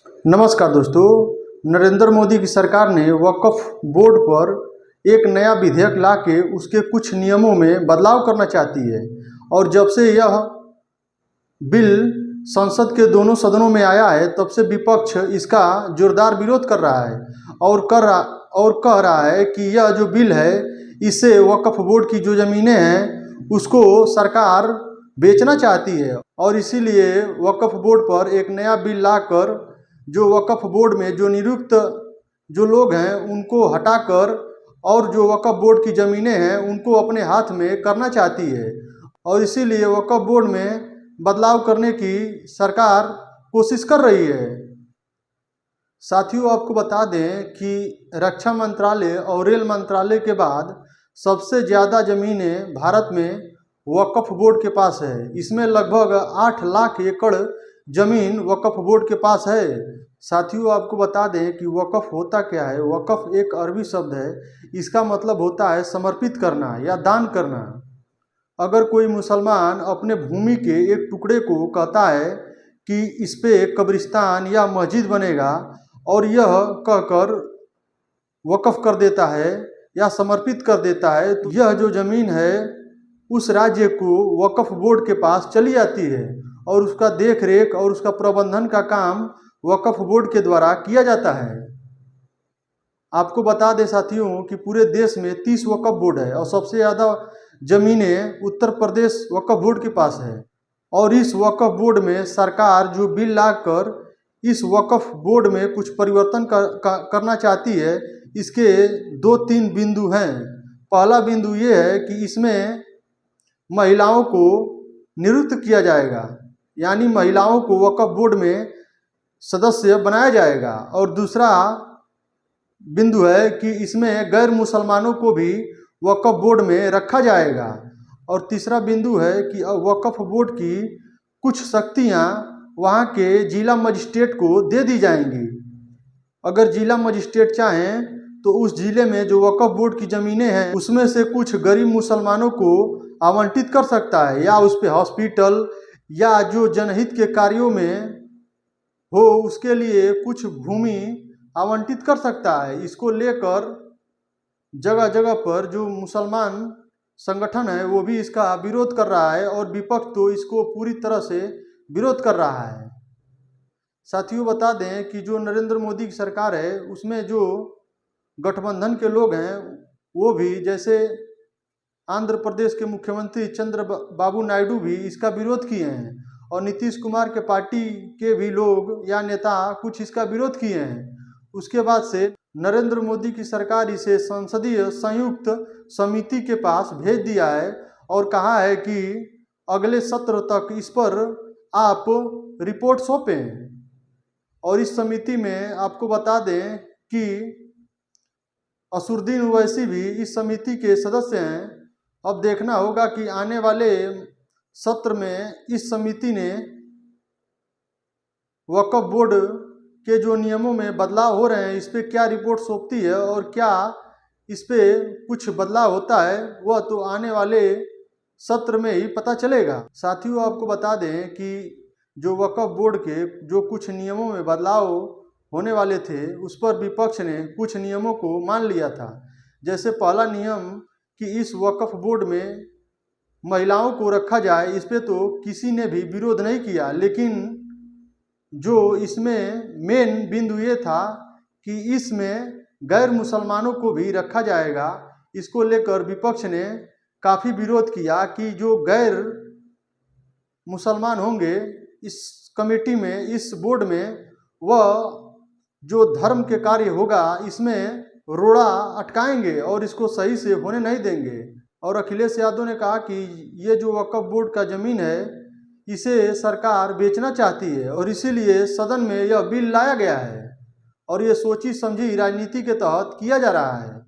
नमस्कार दोस्तों। नरेंद्र मोदी की सरकार ने वक्फ बोर्ड पर एक नया विधेयक लाके उसके कुछ नियमों में बदलाव करना चाहती है। और जब से यह बिल संसद के दोनों सदनों में आया है तब से विपक्ष इसका जोरदार विरोध कर रहा है और कह रहा है कि यह जो बिल है इससे वक्फ बोर्ड की जो ज़मीनें हैं उसको सरकार बेचना चाहती है। और इसीलिए वक्फ बोर्ड पर एक नया बिल लाकर जो वक्फ बोर्ड में जो नियुक्त जो लोग हैं उनको हटाकर और जो वक्फ बोर्ड की ज़मीनें हैं उनको अपने हाथ में करना चाहती है। और इसीलिए वक्फ बोर्ड में बदलाव करने की सरकार कोशिश कर रही है। साथियों, आपको बता दें कि रक्षा मंत्रालय और रेल मंत्रालय के बाद सबसे ज़्यादा ज़मीनें भारत में वक्फ बोर्ड के पास है। इसमें लगभग 8 लाख एकड़ ज़मीन वक्फ बोर्ड के पास है। साथियों, आपको बता दें कि वक्फ होता क्या है। वक्फ एक अरबी शब्द है। इसका मतलब होता है समर्पित करना या दान करना। अगर कोई मुसलमान अपने भूमि के एक टुकड़े को कहता है कि इस पे कब्रिस्तान या मस्जिद बनेगा और यह कहकर वक्फ कर देता है या समर्पित कर देता है, तो यह जो ज़मीन है उस राज्य को वक्फ बोर्ड के पास चली जाती है और उसका देख रेख और उसका प्रबंधन का काम वक्फ बोर्ड के द्वारा किया जाता है। आपको बता दें साथियों कि पूरे देश में 30 वक्फ बोर्ड है और सबसे ज़्यादा ज़मीनें उत्तर प्रदेश वक्फ बोर्ड के पास है। और इस वक्फ बोर्ड में सरकार जो बिल लाकर इस वक्फ बोर्ड में कुछ परिवर्तन करना चाहती है। इसके 2-3 बिंदु हैं। पहला बिंदु ये है कि इसमें महिलाओं को नियुक्त किया जाएगा, यानी महिलाओं को वक्फ बोर्ड में सदस्य बनाया जाएगा। और दूसरा बिंदु है कि इसमें गैर मुसलमानों को भी वक्फ बोर्ड में रखा जाएगा। और तीसरा बिंदु है कि वक्फ बोर्ड की कुछ शक्तियां वहां के जिला मजिस्ट्रेट को दे दी जाएंगी। अगर जिला मजिस्ट्रेट चाहें तो उस जिले में जो वक्फ बोर्ड की ज़मीनें हैं उसमें से कुछ गरीब मुसलमानों को आवंटित कर सकता है, या उस पर हॉस्पिटल या जो जनहित के कार्यों में हो उसके लिए कुछ भूमि आवंटित कर सकता है। इसको लेकर जगह जगह पर जो मुसलमान संगठन है वो भी इसका विरोध कर रहा है और विपक्ष तो इसको पूरी तरह से विरोध कर रहा है। साथियों, बता दें कि जो नरेंद्र मोदी की सरकार है उसमें जो गठबंधन के लोग हैं वो भी, जैसे आंध्र प्रदेश के मुख्यमंत्री चंद्रबाबू नायडू भी इसका विरोध किए हैं और नीतीश कुमार के पार्टी के भी लोग या नेता कुछ इसका विरोध किए हैं। उसके बाद से नरेंद्र मोदी की सरकार इसे संसदीय संयुक्त समिति के पास भेज दिया है और कहा है कि अगले सत्र तक इस पर आप रिपोर्ट सौंपें। और इस समिति में आपको बता दें कि असुद्दीन ओवैसी भी इस समिति के सदस्य हैं। अब देखना होगा कि आने वाले सत्र में इस समिति ने वक्फ बोर्ड के जो नियमों में बदलाव हो रहे हैं इस पे क्या रिपोर्ट सौंपती है और क्या इस पे कुछ बदलाव होता है वह तो आने वाले सत्र में ही पता चलेगा। साथियों, आपको बता दें कि जो वक्फ बोर्ड के जो कुछ नियमों में बदलाव होने वाले थे उस पर विपक्ष ने कुछ नियमों को मान लिया था। जैसे पहला नियम कि इस वक्फ बोर्ड में महिलाओं को रखा जाए, इस पे तो किसी ने भी विरोध नहीं किया। लेकिन जो इसमें मेन बिंदु ये था कि इसमें गैर मुसलमानों को भी रखा जाएगा। इसको लेकर विपक्ष ने काफ़ी विरोध किया कि जो गैर मुसलमान होंगे इस कमेटी में, इस बोर्ड में, वह जो धर्म के कार्य होगा इसमें रोड़ा अटकाएंगे और इसको सही से होने नहीं देंगे। और अखिलेश यादव ने कहा कि ये जो वक्फ बोर्ड का ज़मीन है इसे सरकार बेचना चाहती है और इसीलिए सदन में यह बिल लाया गया है और ये सोची समझी राजनीति के तहत किया जा रहा है।